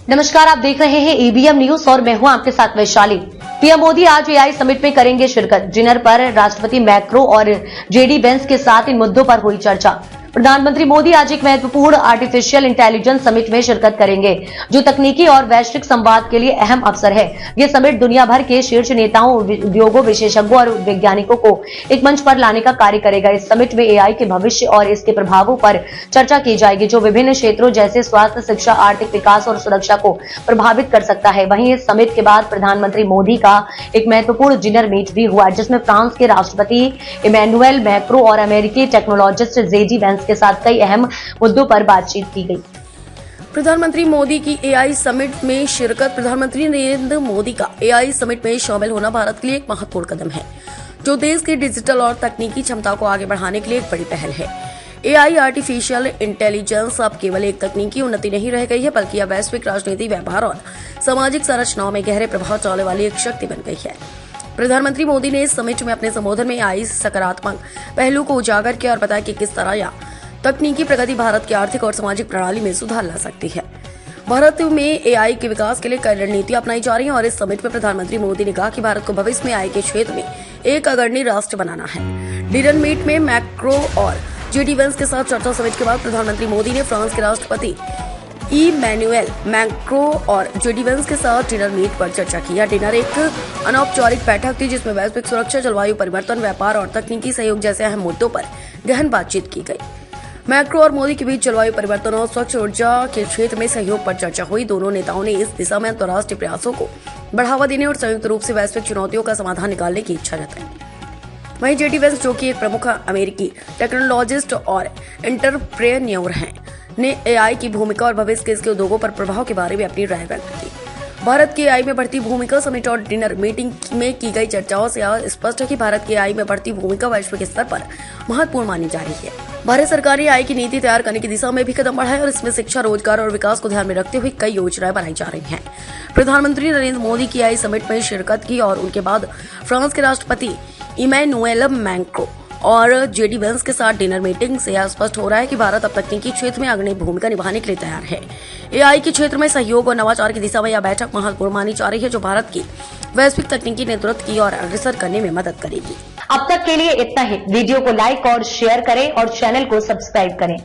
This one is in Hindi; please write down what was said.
नमस्कार, आप देख रहे हैं एबीएम न्यूज और मैं हूं आपके साथ वैशाली। पीएम मोदी आज एआई समिट में करेंगे शिरकत। डिनर पर राष्ट्रपति मैक्रो और जेडी वेंस के साथ इन मुद्दों पर हुई चर्चा। प्रधानमंत्री मोदी आज एक महत्वपूर्ण आर्टिफिशियल इंटेलिजेंस समिट में शिरकत करेंगे, जो तकनीकी और वैश्विक संवाद के लिए अहम अवसर है। यह समिट दुनिया भर के शीर्ष नेताओं, उद्योगों, विशेषज्ञों और वैज्ञानिकों को एक मंच पर लाने का कार्य करेगा। इस समिट में एआई के भविष्य और इसके प्रभावों पर चर्चा की जाएगी, जो विभिन्न क्षेत्रों जैसे स्वास्थ्य, शिक्षा, आर्थिक विकास और सुरक्षा को प्रभावित कर सकता है। वहीं इस समिट के बाद प्रधानमंत्री मोदी का एक महत्वपूर्ण डिनर मीट भी हुआ, जिसमें फ्रांस के राष्ट्रपति इमैनुअल मैक्रो और अमेरिकी टेक्नोलॉजिस्ट जेडी वेंस के साथ कई अहम मुद्दों पर बातचीत की गई। प्रधानमंत्री मोदी की एआई समिट में शिरकत। प्रधानमंत्री नरेंद्र मोदी का एआई समिट में शामिल होना भारत के लिए एक महत्वपूर्ण कदम है, जो देश की डिजिटल और तकनीकी क्षमता को आगे बढ़ाने के लिए एक बड़ी पहल है। एआई आर्टिफिशियल इंटेलिजेंस अब केवल एक तकनीकी उन्नति नहीं रह गई है, बल्कि यह वैश्विक राजनीति, व्यापार और सामाजिक संरचनाओं में गहरे प्रभाव डालने वाली एक शक्ति बन गई है। प्रधानमंत्री मोदी ने इस समिट में अपने संबोधन में एआई सकारात्मक पहलू को उजागर किया और बताया कि किस तरह यह तकनीकी प्रगति भारत की आर्थिक और सामाजिक प्रणाली में सुधार ला सकती है। भारत में एआई के विकास के लिए कई रणनीतियां अपनाई जा रही हैं और इस समिट में प्रधानमंत्री मोदी ने कहा कि भारत को भविष्य में एआई के क्षेत्र में एक अग्रणी राष्ट्र बनाना है। डिनर मीट में मैक्रो और जेडी वेंस के साथ चर्चा। समिट के बाद प्रधानमंत्री मोदी ने फ्रांस के राष्ट्रपति इमैनुअल मैक्रो और जेडी वेंस के साथ डिनर मीट पर चर्चा की। यह डिनर एक अनौपचारिक बैठक थी, जिसमें वैश्विक सुरक्षा, जलवायु परिवर्तन, व्यापार और तकनीकी सहयोग जैसे अहम मुद्दों पर गहन बातचीत की गई। मैक्रो और मोदी के बीच जलवायु परिवर्तन और स्वच्छ ऊर्जा के क्षेत्र में सहयोग पर चर्चा हुई। दोनों नेताओं ने इस दिशा में अंतर्राष्ट्रीय प्रयासों को बढ़ावा देने और संयुक्त रूप से वैश्विक चुनौतियों का समाधान निकालने की इच्छा जताई। वहीं जेडी वेंस, जो कि एक प्रमुख अमेरिकी टेक्नोलॉजिस्ट और एंटरप्रेन्योर हैं, ने एआई की भूमिका और भविष्य के इसके उद्योगों पर प्रभाव के बारे में अपनी राय व्यक्त की। भारत की एआई में बढ़ती भूमिका। समिट और डिनर मीटिंग में की गई चर्चाओं से यह स्पष्ट है कि भारत की एआई में बढ़ती भूमिका वैश्विक स्तर पर महत्वपूर्ण मानी जा रही है। भारत सरकार ने एआई की नीति तैयार करने की दिशा में भी कदम बढ़ाए और इसमें शिक्षा, रोजगार और विकास को ध्यान में रखते हुए कई योजनाएं बनाई जा रही हैं। प्रधानमंत्री नरेंद्र मोदी की एआई समिट में शिरकत की और उनके बाद फ्रांस के राष्ट्रपति इमैनुअल मैक्रो और जेडी वेंस के साथ डिनर मीटिंग से यह स्पष्ट हो रहा है कि भारत अब तकनीकी क्षेत्र में अग्रणी भूमिका निभाने के लिए तैयार है। एआई के क्षेत्र में सहयोग और नवाचार की दिशा में यह बैठक महत्वपूर्ण मानी जा रही है, जो भारत की वैश्विक तकनीकी नेतृत्व की ओर अग्रसर करने में मदद करेगी। अब तक के लिए इतना ही। वीडियो को लाइक और शेयर करें और चैनल को सब्सक्राइब करें।